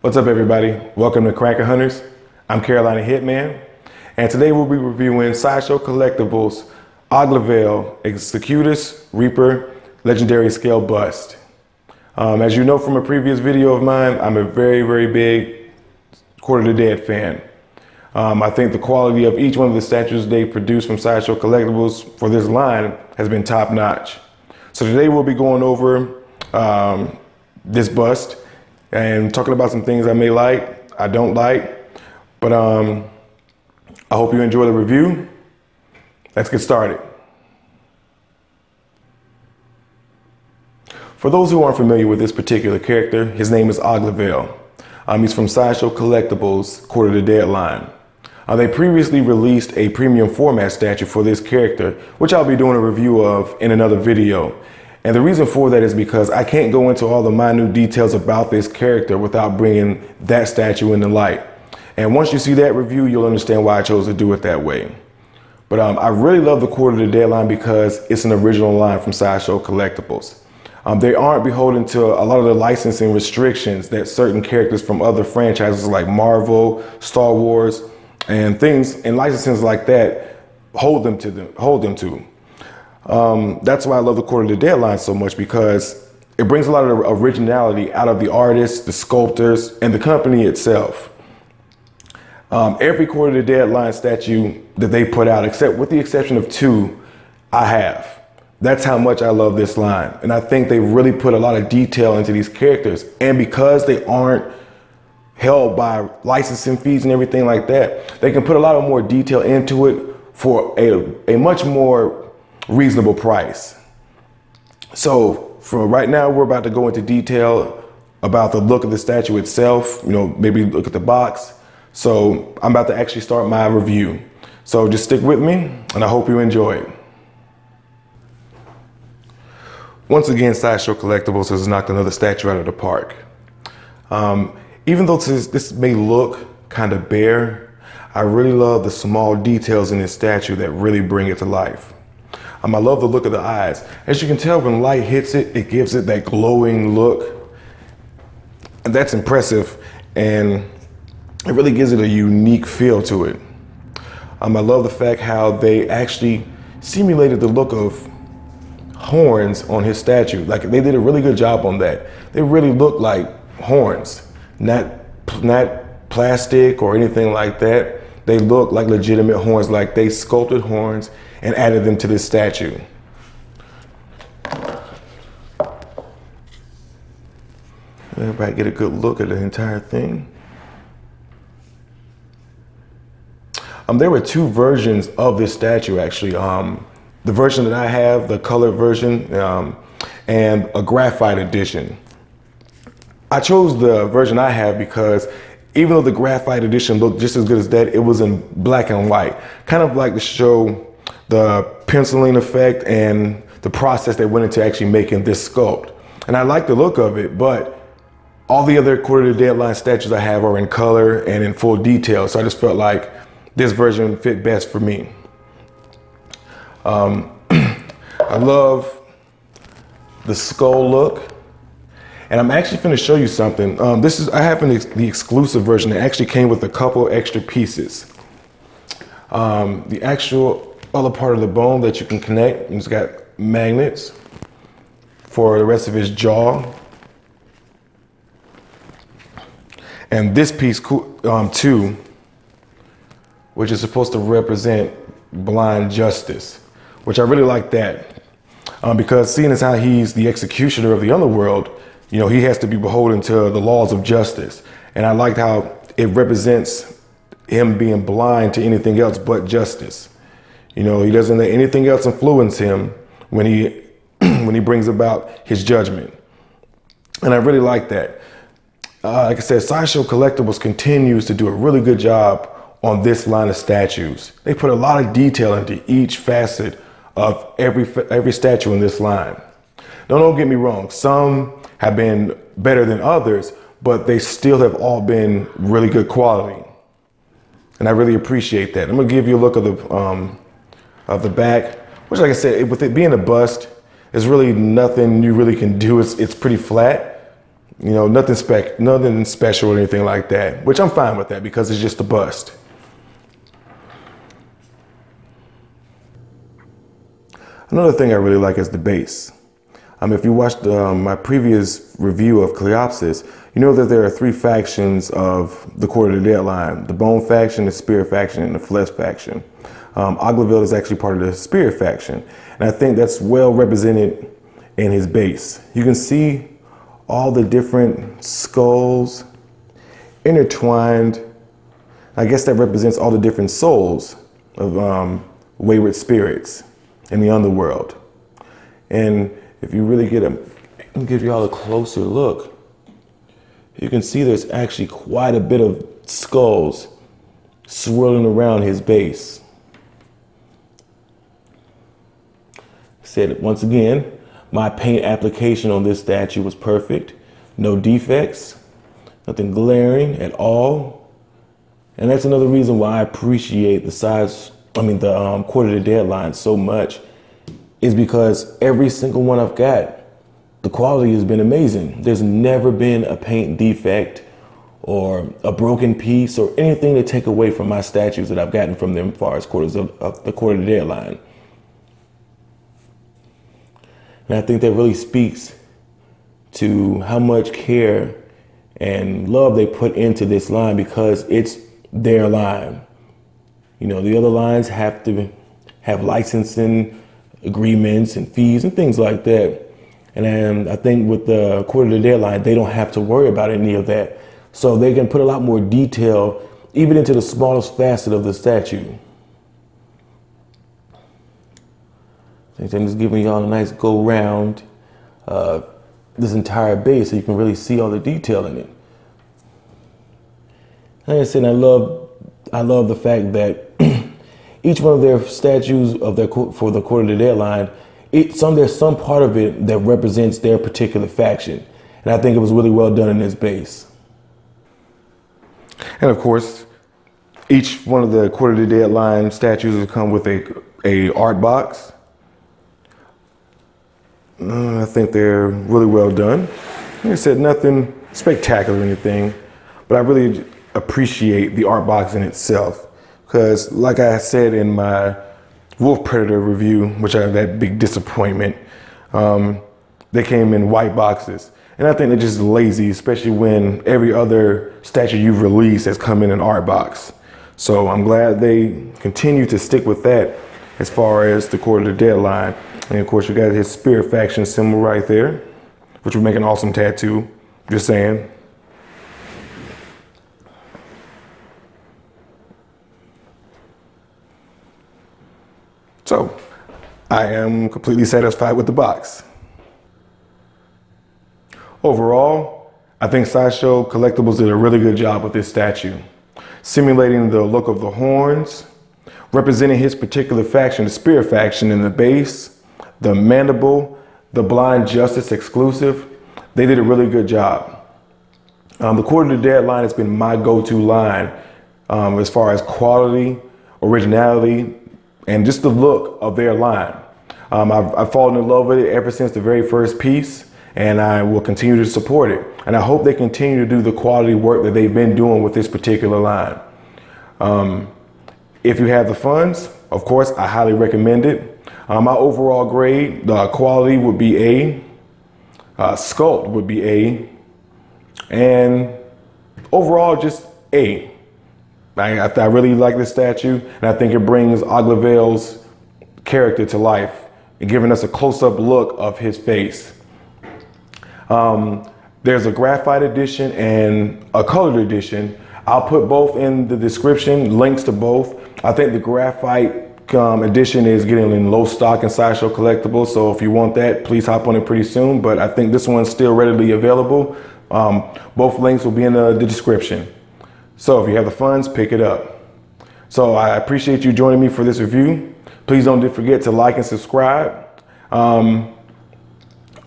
What's up, everybody? Welcome to Cracker Hunters. I'm Carolina Hitman, and today we'll be reviewing Sideshow Collectibles Oglavaeil Executus Reaper Legendary Scale Bust. As you know from a previous video of mine, I'm a very big Quarter of the Dead fan. I think the quality of each one of the statues they produce from Sideshow Collectibles for this line has been top notch. So today we'll be going over this bust and talking about some things I may like, I don't like, but I hope you enjoy the review. Let's get started. For those who aren't familiar with this particular character, his name is Oglavaeil. He's from Sideshow Collectibles Quarter of the Dead line. They previously released a premium format statue for this character, which I'll be doing a review of in another video. And the reason for that is because I can't go into all the minute details about this character without bringing that statue into light. And once you see that review, you'll understand why I chose to do it that way. But I really love the Quarter of the Dead line because it's an original line from Sideshow Collectibles. They aren't beholden to a lot of the licensing restrictions that certain characters from other franchises like Marvel, Star Wars, and things and licenses like that hold them to. That's why I love the Quarter of the Dead line so much, because it brings a lot of originality out of the artists, the sculptors, and the company itself. Every Quarter of the Dead line statue that they put out, except with the exception of two, I have. That's how much I love this line. And I think they really put a lot of detail into these characters. And because they aren't held by licensing fees and everything like that, they can put a lot of more detail into it for a much more reasonable price. So for right now, we're about to go into detail about the look of the statue itself, maybe look at the box. So I'm about to actually start my review. So just stick with me and I hope you enjoy it. Once again, Sideshow Collectibles has knocked another statue out of the park. Even though this may look kind of bare, I really love the small details in this statue that really bring it to life. I love the look of the eyes. As you can tell, when light hits it, it gives it that glowing look. And that's impressive, and it really gives it a unique feel to it. I love the fact how they actually simulated the look of horns on his statue. Like, they did a really good job on that. They really look like horns, not plastic or anything like that. They look like legitimate horns, like they sculpted horns and added them to this statue. Everybody get a good look at the entire thing. There were two versions of this statue, actually. The version that I have, the colored version, and a Graphite Edition. I chose the version I have because even though the Graphite Edition looked just as good as that, it was in black and white, kind of like to show the penciling effect and the process that went into actually making this sculpt. And I like the look of it, but all the other Quarter of the Dead line statues I have are in color and in full detail. So I just felt like this version fit best for me. I love the skull look. And I'm actually going to show you something. I have the exclusive version that actually came with a couple extra pieces. The actual other part of the bone that you can connect, it's got magnets for the rest of his jaw. And this piece too, which is supposed to represent blind justice, which I really like that. Because seeing as how he's the executioner of the underworld, he has to be beholden to the laws of justice. And I liked how it represents him being blind to anything else but justice. He doesn't let anything else influence him when he brings about his judgment. And I really like that. Like I said, Sideshow Collectibles continues to do a really good job on this line of statues. They put a lot of detail into each facet of every statue in this line. Now, don't get me wrong, some have been better than others, but they still have all been really good quality. And I really appreciate that. I'm gonna give you a look of the back, which, like I said, with it being a bust, there's really nothing you really can do. It's pretty flat. You know, nothing special or anything like that, which I'm fine with that because it's just a bust. Another thing I really like is the base. If you watched my previous review of Cleopsis, you know that there are three factions of the Court of the Deadline: the Bone faction, the Spear faction, and the Flesh faction. Oglavaeil is actually part of the Spear faction, and I think that's well represented in his base. You can see all the different skulls intertwined. I guess that represents all the different souls of wayward spirits in the underworld. And if you really give y'all a closer look, you can see there's actually quite a bit of skulls swirling around his base. Said once again, my paint application on this statue was perfect. No defects, nothing glaring at all. And that's another reason why I appreciate the Court of the Deadline so much, is because every single one I've got, the quality has been amazing. There's never been a paint defect or a broken piece or anything to take away from my statues that I've gotten from them as far as the Court of the Deadline. And I think that really speaks to how much care and love they put into this line, because it's their line. You know, the other lines have to have licensing agreements and fees and things like that. And I think with the Court of the Deadline, they don't have to worry about any of that. So they can put a lot more detail even into the smallest facet of the statue. I'm just giving y'all a nice go round this entire base so you can really see all the detail in it. Like I said, I love the fact that each one of their statues for the Court of the Deadline, there's some part of it that represents their particular faction. And I think it was really well done in this base. And of course, each one of the Court of the Deadline statues will come with a art box. I think they're really well done. Like I said, nothing spectacular or anything, but I really appreciate the art box in itself. Because like I said in my Wolf Predator review, which I had that big disappointment, they came in white boxes. And I think they're just lazy, especially when every other statue you've released has come in an art box. So I'm glad they continue to stick with that as far as the Court of the Deadline. And of course, you got his Spear faction symbol right there, which would make an awesome tattoo, just saying. So, I am completely satisfied with the box. Overall, I think Sideshow Collectibles did a really good job with this statue, simulating the look of the horns, representing his particular faction, the Spear faction, in the base, the mandible, the Blind Justice exclusive. They did a really good job. The Court of the Deadline has been my go-to line as far as quality, originality, and just the look of their line. I've fallen in love with it ever since the very first piece, and I will continue to support it. And I hope they continue to do the quality work that they've been doing with this particular line. If you have the funds, of course, I highly recommend it. My overall grade, the quality would be A, sculpt would be A, and overall just A. I really like this statue, and I think it brings Oglavaeil's character to life and giving us a close-up look of his face. There's a Graphite Edition and a colored edition. I'll put both in the description, links to both. I think the Graphite edition is getting in low stock in Sideshow Collectibles, so if you want that, please hop on it pretty soon. But I think this one's still readily available. Both links will be in the description. So if you have the funds, pick it up. So I appreciate you joining me for this review. Please don't forget to like and subscribe.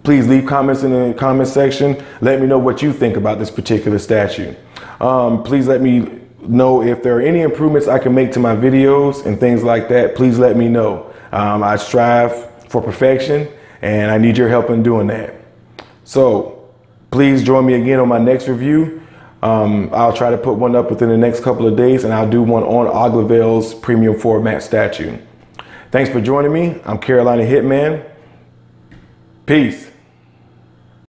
Please leave comments in the comment section. Let me know what you think about this particular statue. Please let me know if there are any improvements I can make to my videos and things like that. Please let me know. I strive for perfection, and I need your help in doing that. So Please join me again on my next review. I'll try to put one up within the next couple of days, and I'll do one on Oglavaeil's premium format statue. Thanks for joining me. I'm Carolina Hitman. Peace.